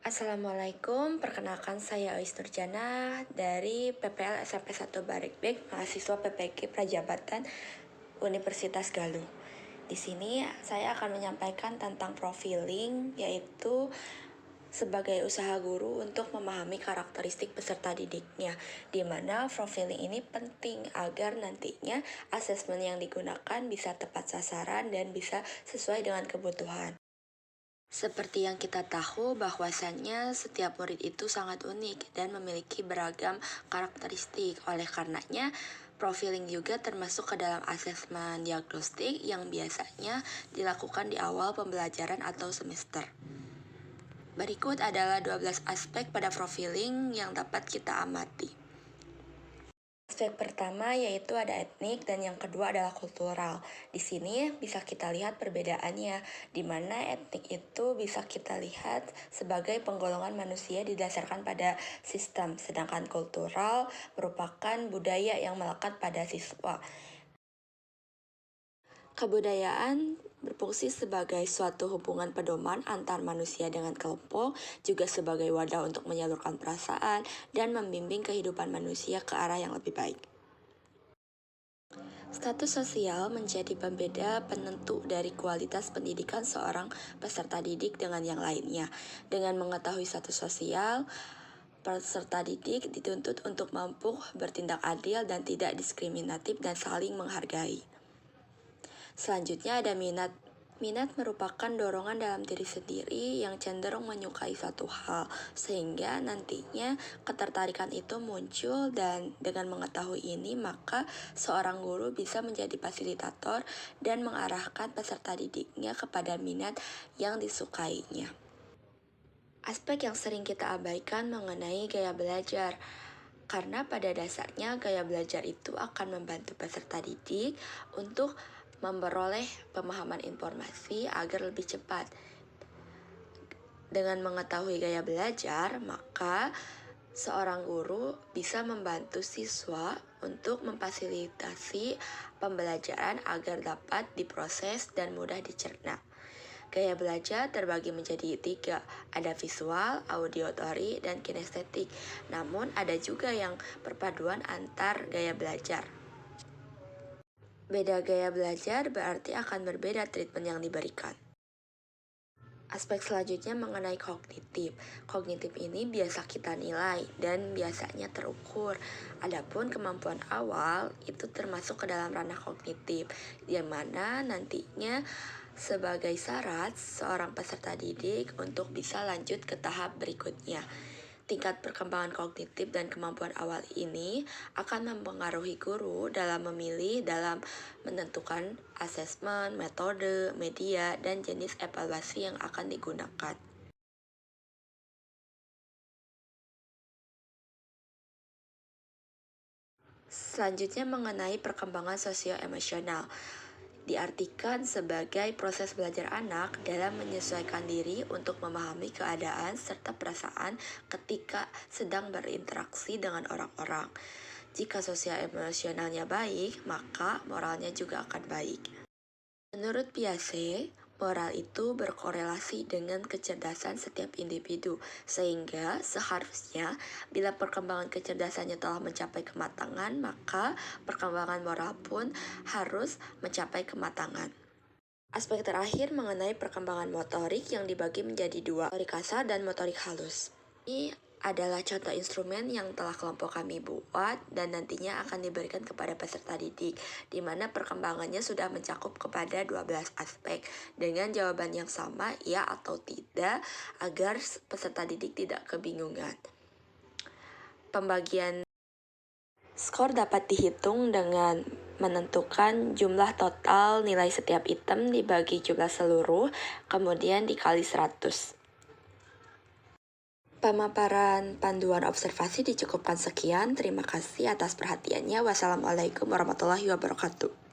Assalamualaikum, perkenalkan saya Ais Nurjana dari PPL SMP 1 Barekbek, mahasiswa PPG Prajabatan Universitas Galuh. Di sini saya akan menyampaikan tentang profiling, yaitu sebagai usaha guru untuk memahami karakteristik peserta didiknya, di mana profiling ini penting agar nantinya asesmen yang digunakan bisa tepat sasaran dan bisa sesuai dengan kebutuhan. Seperti yang kita tahu bahwasannya setiap murid itu sangat unik dan memiliki beragam karakteristik. Oleh karenanya, profiling juga termasuk ke dalam asesmen diagnostik yang biasanya dilakukan di awal pembelajaran atau semester. Berikut adalah 12 aspek pada profiling yang dapat kita amati. Aspek pertama yaitu ada etnik dan yang kedua adalah kultural. Di sini bisa kita lihat perbedaannya, di mana etnik itu bisa kita lihat sebagai penggolongan manusia didasarkan pada sistem, sedangkan kultural merupakan budaya yang melekat pada siswa. Kebudayaan berfungsi sebagai suatu hubungan pedoman antar manusia dengan kelompok, juga sebagai wadah untuk menyalurkan perasaan dan membimbing kehidupan manusia ke arah yang lebih baik. Status sosial menjadi pembeda penentu dari kualitas pendidikan seorang peserta didik dengan yang lainnya. Dengan mengetahui status sosial, peserta didik dituntut untuk mampu bertindak adil dan tidak diskriminatif dan saling menghargai. Selanjutnya ada minat. Minat merupakan dorongan dalam diri sendiri yang cenderung menyukai suatu hal, sehingga nantinya ketertarikan itu muncul, dan dengan mengetahui ini maka seorang guru bisa menjadi fasilitator dan mengarahkan peserta didiknya kepada minat yang disukainya. Aspek yang sering kita abaikan mengenai gaya belajar, karena pada dasarnya gaya belajar itu akan membantu peserta didik untuk memperoleh pemahaman informasi agar lebih cepat. Dengan mengetahui gaya belajar, maka seorang guru bisa membantu siswa untuk memfasilitasi pembelajaran agar dapat diproses dan mudah dicerna. Gaya belajar terbagi menjadi 3, ada visual, audiotori, dan kinestetik. Namun ada juga yang perpaduan antar gaya belajar. Beda gaya belajar berarti akan berbeda treatment yang diberikan. Aspek selanjutnya mengenai kognitif. Kognitif ini biasa kita nilai dan biasanya terukur. Adapun kemampuan awal itu termasuk ke dalam ranah kognitif, di mana nantinya sebagai syarat seorang peserta didik untuk bisa lanjut ke tahap berikutnya. Tingkat perkembangan kognitif dan kemampuan awal ini akan mempengaruhi guru dalam memilih, dalam menentukan asesmen, metode, media, dan jenis evaluasi yang akan digunakan. Selanjutnya mengenai perkembangan sosio-emosional. Diartikan sebagai proses belajar anak dalam menyesuaikan diri untuk memahami keadaan serta perasaan ketika sedang berinteraksi dengan orang-orang. Jika sosial emosionalnya baik, maka moralnya juga akan baik. Menurut Piaget, moral itu berkorelasi dengan kecerdasan setiap individu, sehingga seharusnya bila perkembangan kecerdasannya telah mencapai kematangan, maka perkembangan moral pun harus mencapai kematangan. Aspek terakhir mengenai perkembangan motorik yang dibagi menjadi 2, motorik kasar dan motorik halus. Ini adalah contoh instrumen yang telah kelompok kami buat dan nantinya akan diberikan kepada peserta didik, di mana perkembangannya sudah mencakup kepada 12 aspek dengan jawaban yang sama, ya atau tidak, agar peserta didik tidak kebingungan. Pembagian skor dapat dihitung dengan menentukan jumlah total nilai setiap item dibagi jumlah seluruh, kemudian dikali 100. Pemaparan panduan observasi dicukupkan sekian. Terima kasih atas perhatiannya. Wassalamualaikum warahmatullahi wabarakatuh.